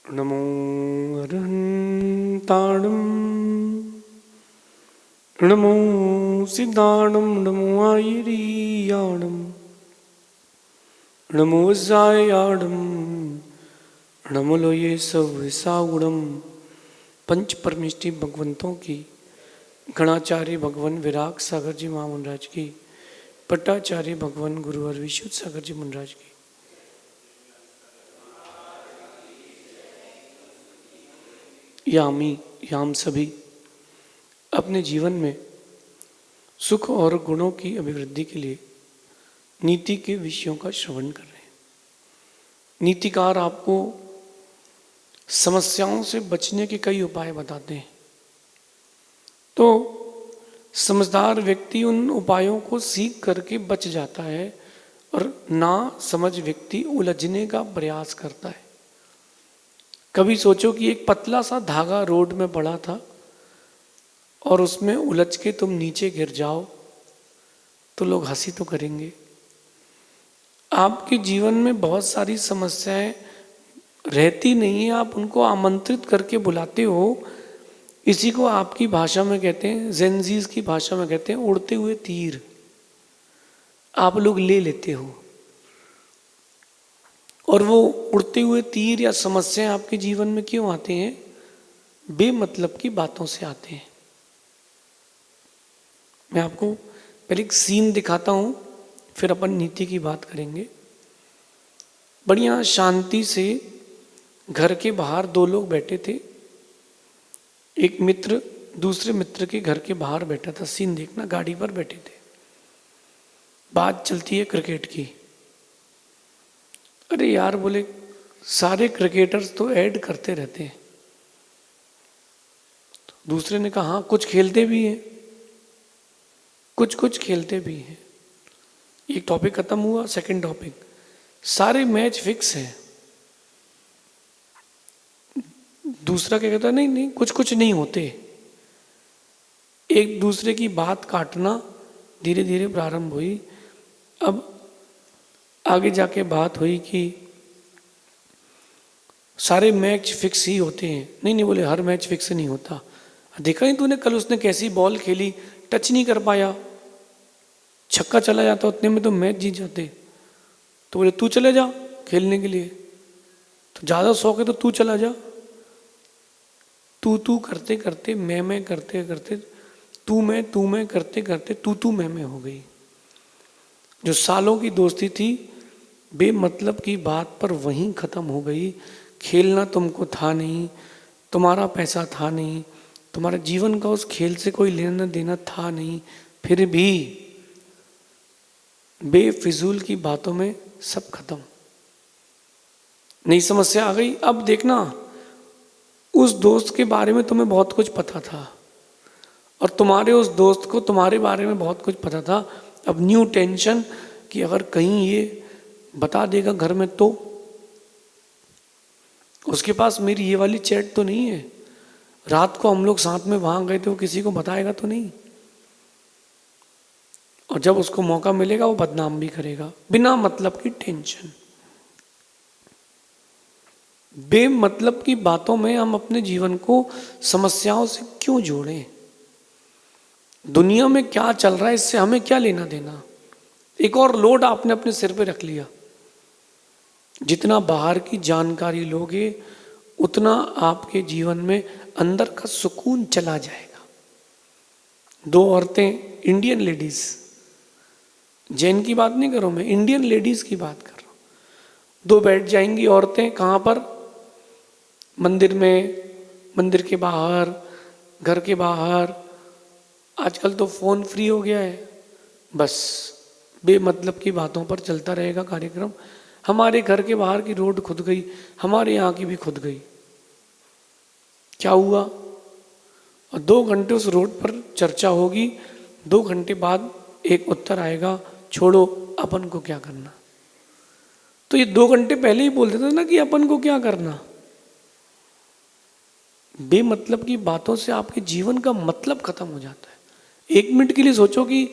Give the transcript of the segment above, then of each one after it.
नमो अरहन्ताणं नमो सिद्धाणं नमो आयरीयाणं नमो वज्रायाणं नमो लोये सविसागुणम। पंच परमिष्टि भगवंतों की, गणाचार्य भगवान विराग सागर जी महामंडराज की, पट्टाचार्य भगवान गुरुवर विशुद्ध सागर जी महाराज की, यामी याम सभी अपने जीवन में सुख और गुणों की अभिवृद्धि के लिए नीति के विषयों का श्रवण कर रहे हैं। नीतिकार आपको समस्याओं से बचने के कई उपाय बताते हैं, तो समझदार व्यक्ति उन उपायों को सीख करके बच जाता है और ना समझ व्यक्ति उलझने का प्रयास करता है। कभी सोचो कि एक पतला सा धागा रोड में पड़ा था और उसमें उलझ के तुम नीचे गिर जाओ तो लोग हंसी तो करेंगे। आपके जीवन में बहुत सारी समस्याएं रहती नहीं है, आप उनको आमंत्रित करके बुलाते हो। इसी को आपकी भाषा में कहते हैं, जेनजीज की भाषा में कहते हैं उड़ते हुए तीर। आप लोग ले लेते हो और वो उड़ते हुए तीर या समस्याएं आपके जीवन में क्यों आते हैं? बेमतलब की बातों से आते हैं। मैं आपको पहले एक सीन दिखाता हूं, फिर अपन नीति की बात करेंगे। बढ़िया शांति से घर के बाहर दो लोग बैठे थे। एक मित्र दूसरे मित्र के घर के बाहर बैठा था। सीन देखना, गाड़ी पर बैठे थे, बात चलती है क्रिकेट की। अरे यार, बोले सारे क्रिकेटर्स तो ऐड करते रहते हैं। तो दूसरे ने कहा हाँ, कुछ खेलते भी हैं, कुछ खेलते भी हैं। एक टॉपिक खत्म हुआ। सेकंड टॉपिक, सारे मैच फिक्स हैं। दूसरा क्या कहता है, नहीं नहीं, कुछ नहीं होते। एक दूसरे की बात काटना धीरे धीरे प्रारंभ हुई। अब आगे जाके बात हुई कि सारे मैच फिक्स ही होते हैं। नहीं नहीं, बोले हर मैच फिक्स नहीं होता। देखा ही तूने कल उसने कैसी बॉल खेली, टच नहीं कर पाया, छक्का चला जाता उतने में तो मैच जीत जाते। तो बोले तू चले जा खेलने के लिए, तो ज़्यादा शौक है तो तू चला जा। तू करते करते, मैं करते करते, तू मैं करते करते तू मैं हो गई। जो सालों की दोस्ती थी बेमतलब की बात पर वहीं खत्म हो गई। खेलना तुमको था नहीं, तुम्हारा पैसा था नहीं, तुम्हारे जीवन का उस खेल से कोई लेना देना था नहीं, फिर भी बेफिजूल की बातों में सब खत्म। नई समस्या आ गई। अब देखना, उस दोस्त के बारे में तुम्हें बहुत कुछ पता था और तुम्हारे उस दोस्त को तुम्हारे बारे में बहुत कुछ पता था। अब न्यू टेंशन कि अगर कहीं ये बता देगा घर में तो उसके पास मेरी ये वाली चैट तो नहीं है, रात को हम लोग साथ में वहां गए थे, वो किसी को बताएगा तो नहीं, और जब उसको मौका मिलेगा वो बदनाम भी करेगा। बिना मतलब की टेंशन, बेमतलब की बातों में हम अपने जीवन को समस्याओं से क्यों जोड़ें? दुनिया में क्या चल रहा है इससे हमें क्या लेना देना? एक और लोड आपने अपने सिर पे रख लिया। जितना बाहर की जानकारी लोगे उतना आपके जीवन में अंदर का सुकून चला जाएगा। दो औरतें, इंडियन लेडीज, जैन की बात नहीं कर रहा हूं मैं, इंडियन लेडीज की बात कर रहा हूं। दो बैठ जाएंगी औरतें, कहां पर? मंदिर में, मंदिर के बाहर, घर के बाहर। आजकल तो फोन फ्री हो गया है, बस बेमतलब की बातों पर चलता रहेगा कार्यक्रम। हमारे घर के बाहर की रोड खुद गई, हमारे यहाँ की भी खुद गई। क्या हुआ? और 2 घंटे उस रोड पर चर्चा होगी, 2 घंटे बाद एक उत्तर आएगा, छोड़ो अपन को क्या करना। तो ये 2 घंटे पहले ही बोल देते ना कि अपन को क्या करना। बेमतलब की बातों से आपके जीवन का मतलब खत्म हो जाता है। 1 मिनट के लिए सोचो कि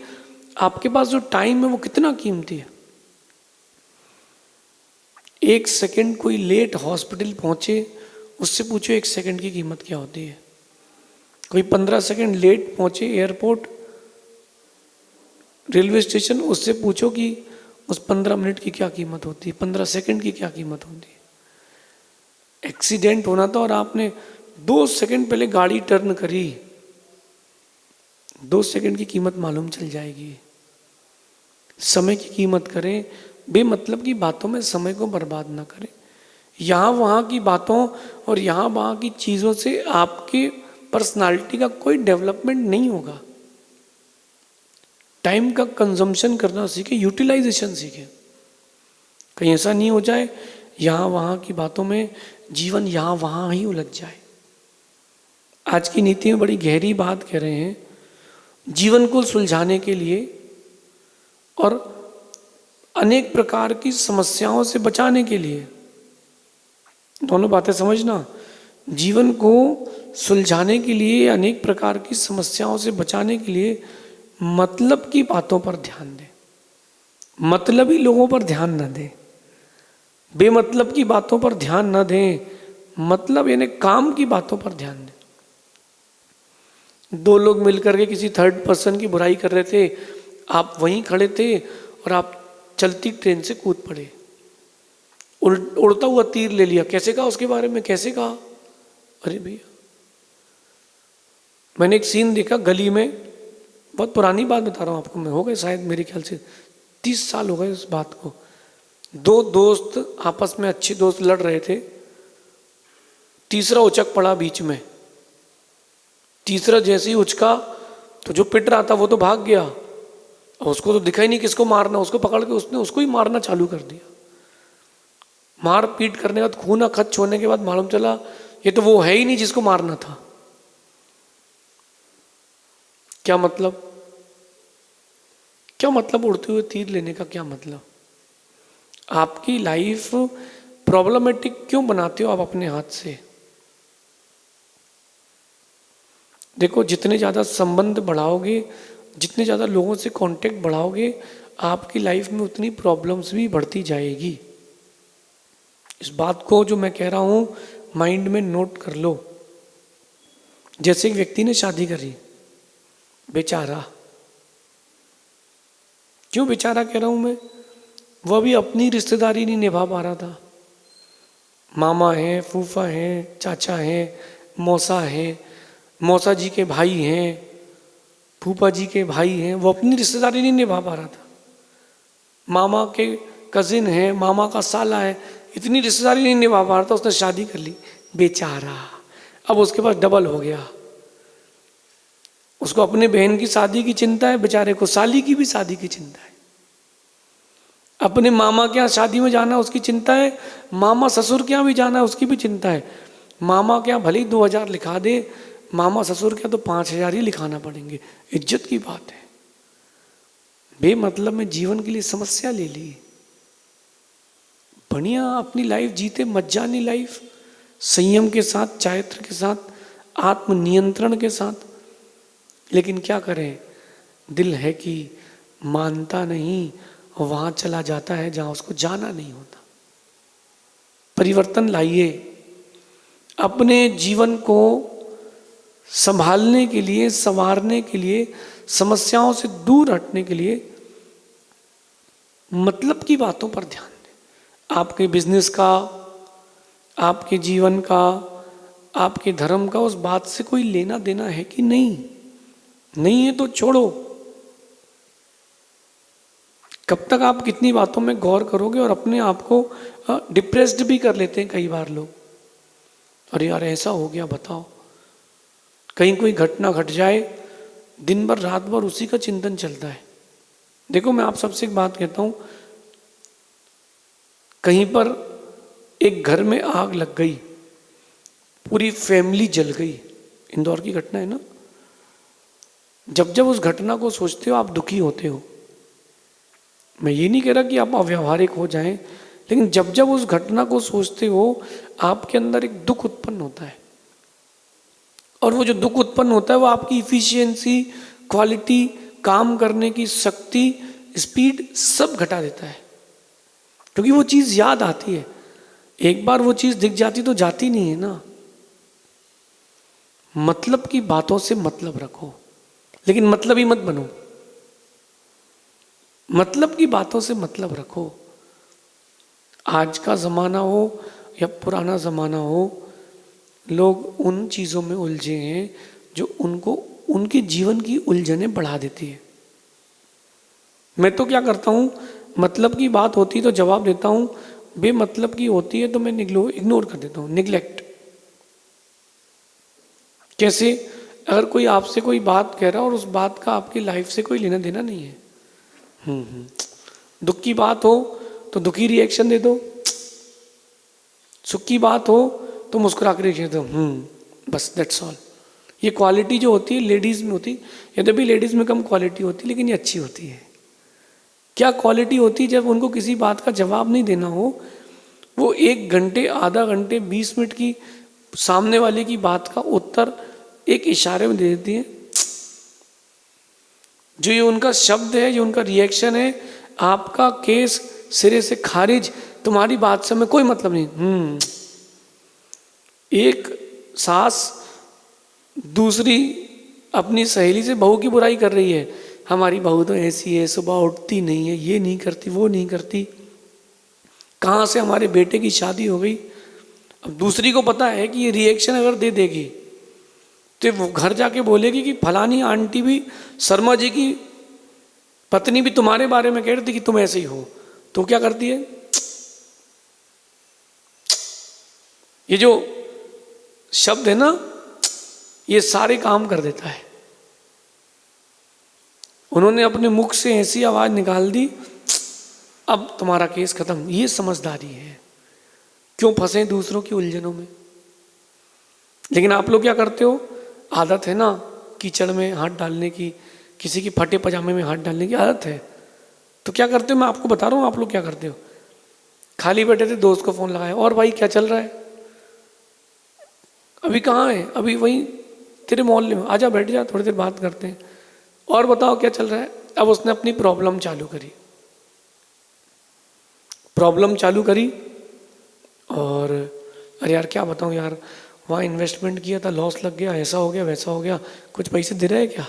आपके पास जो टाइम है वो कितना कीमती है। 1 सेकंड कोई लेट हॉस्पिटल पहुंचे उससे पूछो 1 सेकंड की कीमत क्या होती है। कोई 15 सेकंड लेट पहुंचे एयरपोर्ट, रेलवे स्टेशन, उससे पूछो कि उस 15 मिनट की क्या कीमत होती है, 15 सेकंड की क्या कीमत होती है। एक्सीडेंट होना था और आपने 2 सेकंड पहले गाड़ी टर्न करी, 2 सेकंड की कीमत मालूम चल जाएगी। समय की कीमत करें, बेमतलब की बातों में समय को बर्बाद ना करें। यहाँ वहाँ की बातों और यहाँ वहाँ की चीज़ों से आपके पर्सनालिटी का कोई डेवलपमेंट नहीं होगा। टाइम का कंजम्पशन करना सीखे, यूटिलाइजेशन सीखे। कहीं ऐसा नहीं हो जाए यहाँ वहाँ की बातों में जीवन यहाँ वहाँ ही उलझ जाए। आज की नीति में बड़ी गहरी बात कह रहे हैं, जीवन को सुलझाने के लिए और अनेक प्रकार की समस्याओं से बचाने के लिए। दोनों बातें समझना, जीवन को सुलझाने के लिए, अनेक प्रकार की समस्याओं से बचाने के लिए मतलब की बातों पर ध्यान दें, मतलबी लोगों पर ध्यान न दें, बेमतलब की बातों पर ध्यान न दें, मतलब यानी काम की बातों पर ध्यान दें। 2 लोग मिलकर के किसी थर्ड पर्सन की बुराई कर रहे थे, आप वहीं खड़े थे और आप चलती ट्रेन से कूद पड़े, उड़ता हुआ तीर ले लिया। कैसे कहा उसके बारे में, कैसे कहा? अरे भैया, मैंने एक सीन देखा गली में, बहुत पुरानी बात बता रहा हूँ आपको मैं, हो गए शायद मेरे ख्याल से 30 साल हो गए उस बात को। 2 दोस्त आपस में, अच्छे दोस्त लड़ रहे थे, तीसरा उचक पड़ा बीच में। तीसरा जैसे ही उचका तो जो पिट रहा था वो तो भाग गया, और उसको तो दिखा ही नहीं किसको मारना, उसको पकड़ के उसने उसको ही मारना चालू कर दिया। मार पीट करने के बाद, खून खच्च होने के बाद मालूम चला ये तो वो है ही नहीं जिसको मारना था। क्या मतलब? क्या मतलब उड़ते हुए तीर लेने का क्या मतलब? आपकी लाइफ प्रॉब्लमेटिक क्यों बनाते हो आप अपने हाथ से? देखो, जितने ज़्यादा संबंध बढ़ाओगे, जितने ज़्यादा लोगों से कांटेक्ट बढ़ाओगे, आपकी लाइफ में उतनी प्रॉब्लम्स भी बढ़ती जाएगी। इस बात को जो मैं कह रहा हूँ माइंड में नोट कर लो। जैसे एक व्यक्ति ने शादी करी, बेचारा, क्यों बेचारा कह रहा हूँ मैं, वह भी अपनी रिश्तेदारी नहीं निभा पा रहा था। मामा हैं, फूफा हैं, चाचा हैं, मौसा हैं, मौसा जी के भाई हैं, फूफा जी के भाई हैं, वो अपनी रिश्तेदारी नहीं निभा पा रहा था। मामा के कजिन है, मामा का साला है, इतनी रिश्तेदारी नहीं निभा पा रहा था, उसने शादी कर ली, बेचारा। अब उसके पास डबल हो गया, उसको अपने बहन की शादी की चिंता है, बेचारे को साली की भी शादी की चिंता है। अपने मामा के यहाँ शादी में जाना उसकी चिंता है, मामा ससुर के यहाँ भी जाना उसकी भी चिंता है। मामा के यहाँ भले ही 2000 लिखा दे, मामा ससुर के यहाँ तो 5000 ही लिखाना पड़ेंगे। इज्जत की बात है। बेमतलब में जीवन के लिए समस्या ले ली। बढ़िया अपनी लाइफ जीते, मज्जानी लाइफ, संयम के साथ, चारित्र के साथ, आत्मनियंत्रण के साथ। लेकिन क्या करें, दिल है कि मानता नहीं, वहां चला जाता है जहां उसको जाना नहीं होता। परिवर्तन लाइए। अपने जीवन को संभालने के लिए, संवारने के लिए, समस्याओं से दूर हटने के लिए मतलब की बातों पर ध्यान दें। आपके बिजनेस का, आपके जीवन का, आपके धर्म का उस बात से कोई लेना देना है कि नहीं? नहीं है तो छोड़ो। कब तक आप कितनी बातों में गौर करोगे? और अपने आप को डिप्रेस्ड भी कर लेते हैं कई बार लोग। अरे यार ऐसा हो गया, बताओ, कहीं कोई घटना घट जाए, दिन भर रात भर उसी का चिंतन चलता है। देखो, मैं आप सबसे एक बात कहता हूं, कहीं पर एक घर में आग लग गई, पूरी फैमिली जल गई, इंदौर की घटना है ना। जब जब उस घटना को सोचते हो आप दुखी होते हो। मैं ये नहीं कह रहा कि आप अव्यावहारिक हो जाएं, लेकिन जब जब उस घटना को सोचते हो आपके अंदर एक दुख उत्पन्न होता है। और वो जो दुख उत्पन्न होता है वो आपकी इफिशियंसी, क्वालिटी, काम करने की शक्ति, स्पीड सब घटा देता है। क्योंकि वो चीज़ याद आती है। एक बार वो चीज़ दिख जाती तो जाती नहीं है ना। मतलब की बातों से मतलब रखो, लेकिन मतलब ही मत बनो। मतलब की बातों से मतलब रखो। आज का ज़माना हो या पुराना ज़माना हो, लोग उन चीज़ों में उलझे हैं जो उनको उनके जीवन की उलझनें बढ़ा देती है। मैं तो क्या करता हूँ, मतलब की बात होती है तो जवाब देता हूँ, बेमतलब की होती है तो मैं इग्नोर कर देता हूँ, निगलेक्ट। कैसे? अगर कोई आपसे कोई बात कह रहा है और उस बात का आपकी लाइफ से कोई लेना देना नहीं है, दुख की बात हो तो दुखी रिएक्शन दे दो, सुख की बात हो तो मुस्कुरा कर रिएक्शन दो, बस दैट्स ऑल। ये क्वालिटी जो होती है लेडीज में होती है, यद्यपि लेडीज में कम क्वालिटी होती है, लेकिन ये अच्छी होती है। क्या क्वालिटी होती है? जब उनको किसी बात का जवाब नहीं देना हो, वो 1 घंटे, आधा घंटे, 20 मिनट की सामने वाले की बात का उत्तर एक इशारे में दे देती है। जो ये उनका शब्द है, जो उनका रिएक्शन है, आपका केस सिरे से खारिज, तुम्हारी बात से हमें कोई मतलब नहीं। एक सास दूसरी अपनी सहेली से बहू की बुराई कर रही है, हमारी बहू तो ऐसी है, सुबह उठती नहीं है, ये नहीं करती, वो नहीं करती, कहाँ से हमारे बेटे की शादी हो गई। अब दूसरी को पता है कि ये रिएक्शन अगर दे देगी तो वो घर जाके बोलेगी कि फलानी आंटी भी, शर्मा जी की पत्नी भी तुम्हारे बारे में कह रही थी कि तुम ऐसे ही हो। तो क्या करती है, ये जो शब्द है ना, ये सारे काम कर देता है। उन्होंने अपने मुख से ऐसी आवाज निकाल दी, अब तुम्हारा केस खत्म। ये समझदारी है। क्यों फंसे दूसरों की उलझनों में? लेकिन आप लोग क्या करते हो, आदत है ना कीचड़ में हाथ डालने की, किसी की फटे पजामे में हाथ डालने की आदत है। तो क्या करते हो, मैं आपको बता रहा हूँ आप लोग क्या करते हो। खाली बैठे थे, दोस्त को फोन लगाया, और भाई क्या चल रहा है, अभी कहाँ है, अभी वहीं तेरे मोहल्ले में, आजा बैठ जा, थोड़ी देर बात करते हैं, और बताओ क्या चल रहा है। अब उसने अपनी प्रॉब्लम चालू करी, और अरे यार क्या बताऊँ यार, वहाँ इन्वेस्टमेंट किया था, लॉस लग गया, ऐसा हो गया, वैसा हो गया, कुछ पैसे दे रहा है क्या,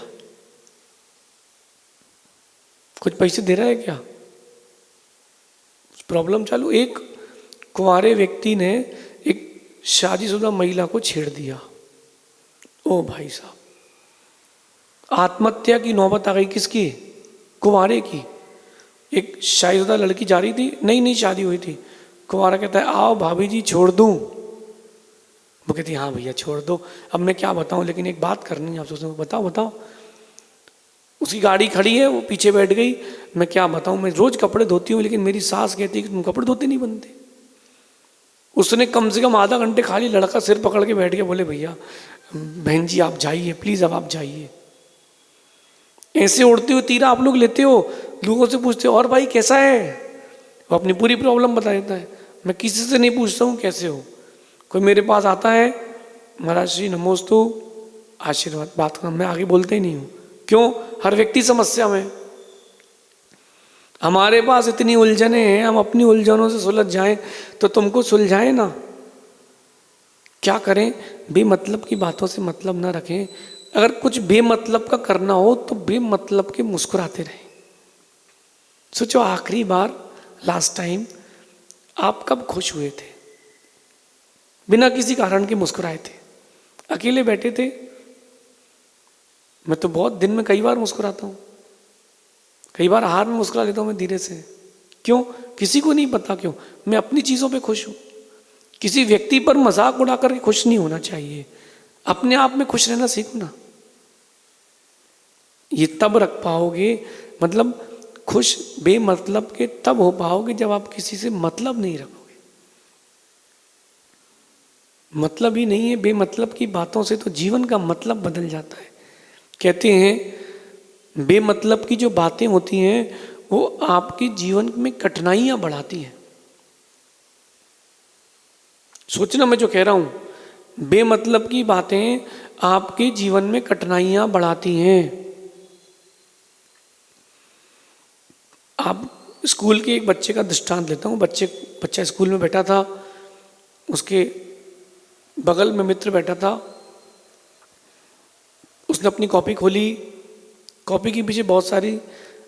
कुछ पैसे दे रहा है क्या। प्रॉब्लम चालू। एक कुंवारे व्यक्ति ने एक शादीशुदा महिला को छेड़ दिया। ओ भाई साहब, आत्महत्या की नौबत आ गई। किसकी? कुंवारे की। एक शादीशुदा लड़की जा रही थी, नई नई शादी हुई थी, कुंवारा कहता है आओ भाभी जी छोड़ दूं। वो कहती हाँ भैया छोड़ दो। अब मैं क्या बताऊं, लेकिन एक बात करनी है आप सोचो, बताओ बताओ। उसकी गाड़ी खड़ी है, वो पीछे बैठ गई। मैं क्या बताऊं, मैं रोज कपड़े धोती हूँ, लेकिन मेरी सास कहती है कि तुम कपड़े धोते नहीं बनते। उसने कम से कम आधा घंटे खाली लड़का सिर पकड़ के बैठ के बोले भैया बहन जी आप जाइए प्लीज, अब आप जाइए। ऐसे उड़ते हुए तीर आप लोग लेते हो, लोगों से पूछते हो और भाई कैसा है, वो अपनी पूरी प्रॉब्लम बता देता है। मैं किसी से नहीं पूछता हूँ कैसे हो। कोई मेरे पास आता है, महाराज श्री नमोस्तु आशीर्वाद, बात का मैं आगे बोलते ही नहीं हूँ। क्यों? हर व्यक्ति समस्या में। हमारे पास इतनी उलझने हैं, हम अपनी उलझनों से सुलझ जाएं तो तुमको सुलझाएं ना। क्या करें? बेमतलब की बातों से मतलब ना रखें। अगर कुछ बेमतलब का करना हो तो बेमतलब के मुस्कुराते रहें। सोचो आखिरी बार, लास्ट टाइम आप कब खुश हुए थे, बिना किसी कारण के मुस्कुराए थे, अकेले बैठे थे। मैं तो बहुत दिन में कई बार मुस्कुराता हूँ, कई बार हार में मुस्कुरा लेता हूँ मैं धीरे से। क्यों? किसी को नहीं पता क्यों, मैं अपनी चीज़ों पे खुश हूँ। किसी व्यक्ति पर मजाक उड़ा करके खुश नहीं होना चाहिए, अपने आप में खुश रहना सीखो ना। ये तब रख पाओगे, मतलब खुश बेमतलब के तब हो पाओगे जब आप किसी से मतलब नहीं रखोगे। मतलब ही नहीं है, बेमतलब की बातों से तो जीवन का मतलब बदल जाता है। कहते हैं बेमतलब की जो बातें होती हैं वो आपके जीवन में कठिनाइयां बढ़ाती हैं। सोचना मैं जो कह रहा हूं, बेमतलब की बातें आपके जीवन में कठिनाइयां बढ़ाती हैं। आप स्कूल के एक बच्चे का दृष्टांत लेता हूं। बच्चा स्कूल में बैठा था, उसके बगल में मित्र बैठा था, उसने अपनी कॉपी खोली, कॉपी के पीछे बहुत सारी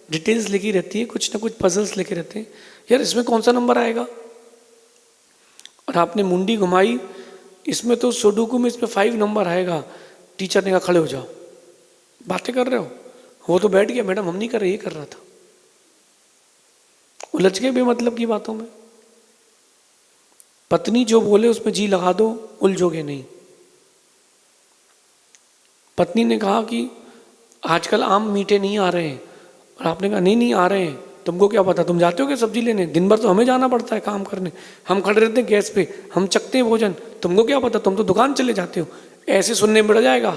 डिटेल्स लिखी रहती है, कुछ ना कुछ पजल्स लिखे रहते हैं, यार इसमें कौन सा नंबर आएगा, और आपने मुंडी घुमाई, इसमें तो सुडोकू में इसमें 5 नंबर आएगा। टीचर ने कहा खड़े हो जाओ, बातें कर रहे हो, वो तो बैठ गया, मैडम हम नहीं कर रहे, ये कर रहा था। उलझ गए बेमतलब की बातों में। पत्नी जो बोले उसमें जी लगा दो, उलझोगे नहीं। पत्नी ने कहा कि आजकल आम मीठे नहीं आ रहे हैं, और आपने कहा नहीं नहीं आ रहे हैं, तुमको क्या पता, तुम जाते हो क्या सब्जी लेने, दिन भर तो हमें जाना पड़ता है काम करने, हम खड़े रहते हैं गैस पे, हम चखते हैं भोजन, तुमको क्या पता, तुम तो दुकान चले जाते हो। ऐसे सुनने में बढ़ जाएगा,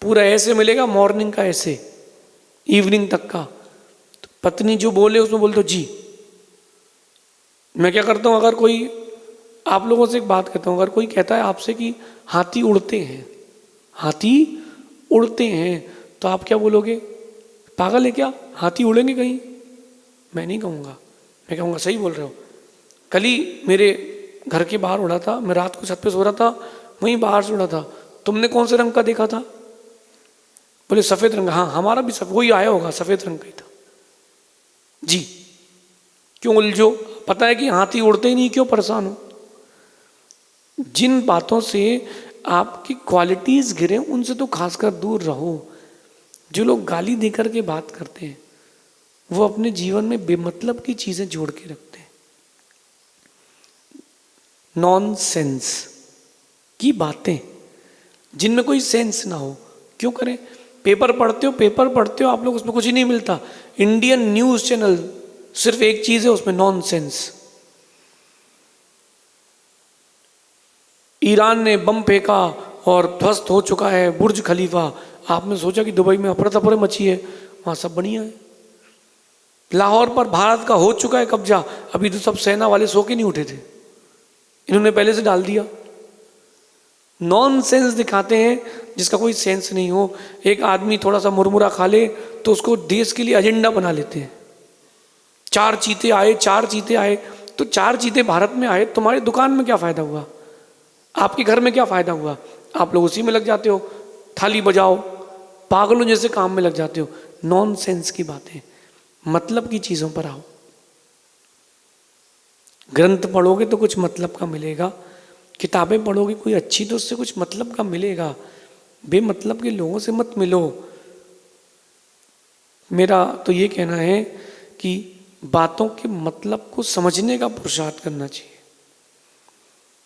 पूरा ऐसे मिलेगा, मॉर्निंग का ऐसे इवनिंग तक का। तो पत्नी जो बोले उसमें बोल दो जी। मैं क्या करता हूँ, अगर कोई, आप लोगों से एक बात कहता हूँ, अगर कोई कहता है आपसे कि हाथी उड़ते हैं, हाथी उड़ते हैं, तो आप क्या बोलोगे, पागल है क्या, हाथी उड़ेंगे कहीं? मैं नहीं कहूँगा, मैं कहूँगा सही बोल रहे हो। कल ही मेरे घर के बाहर उड़ा था, मैं रात को छत पे सो रहा था, वहीं बाहर से उड़ा था। तुमने कौन से रंग का देखा था? बोले सफ़ेद रंग। हाँ हमारा भी सब वही आया होगा, सफ़ेद रंग का ही था जी। क्यों उलझो, पता है कि हाथी उड़ते ही नहीं, क्यों परेशान हो? जिन बातों से आपकी क्वालिटीज गिरे उनसे तो खासकर दूर रहो। जो लोग गाली देकर के बात करते हैं वो अपने जीवन में बेमतलब की चीजें जोड़ के रखते हैं, नॉनसेंस की बातें जिनमें कोई सेंस ना हो। क्यों करें? पेपर पढ़ते हो आप लोग, उसमें कुछ ही नहीं मिलता। इंडियन न्यूज चैनल सिर्फ एक चीज है उसमें, नॉनसेंस। ईरान ने बम फेंका और ध्वस्त हो चुका है बुर्ज खलीफा। आपने सोचा कि दुबई में अफरा तफरी मची है, वहां सब बढ़िया है। लाहौर पर भारत का हो चुका है कब्जा, अभी तो सब सेना वाले सो के नहीं उठे थे, इन्होंने पहले से डाल दिया। नॉनसेंस दिखाते हैं जिसका कोई सेंस नहीं हो। एक आदमी थोड़ा सा मुरमुरा खा ले तो उसको देश के लिए एजेंडा बना लेते हैं। 4 चीते आए, तो 4 चीते भारत में आए, तुम्हारी दुकान में क्या फायदा हुआ, आपके घर में क्या फायदा हुआ? आप लोग उसी में लग जाते हो, थाली बजाओ, पागलों जैसे काम में लग जाते हो। नॉनसेंस की बातें, मतलब की चीजों पर आओ। ग्रंथ पढ़ोगे तो कुछ मतलब का मिलेगा, किताबें पढ़ोगे कोई अच्छी तो उससे कुछ मतलब का मिलेगा। बेमतलब के लोगों से मत मिलो। मेरा तो ये कहना है कि बातों के मतलब को समझने का पुरुषार्थ करना चाहिए।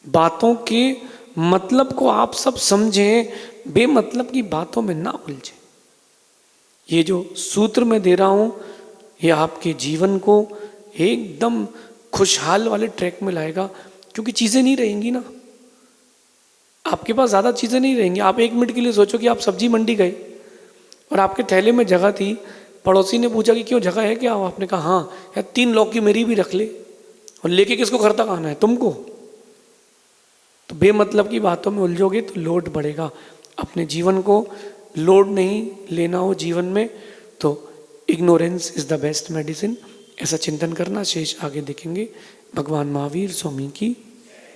बातों के मतलब को आप सब समझें, बेमतलब की बातों में ना उलझे। ये जो सूत्र मैं दे रहा हूं ये आपके जीवन को एकदम खुशहाल वाले ट्रैक में लाएगा, क्योंकि चीजें नहीं रहेंगी ना, आपके पास ज्यादा चीजें नहीं रहेंगी। आप 1 मिनट के लिए सोचो कि आप सब्जी मंडी गए और आपके थैले में जगह थी, पड़ोसी ने पूछा कि क्यों जगह है क्या? आपने कहा हाँ, यार 3 लौकी मेरी भी रख ले। और लेके किसको घर तक आना है? तुमको। तो बेमतलब की बातों में उलझोगे तो लोड बढ़ेगा। अपने जीवन को लोड नहीं लेना हो जीवन में तो ignorance is the best medicine. ऐसा चिंतन करना। शेष आगे देखेंगे। भगवान महावीर स्वामी की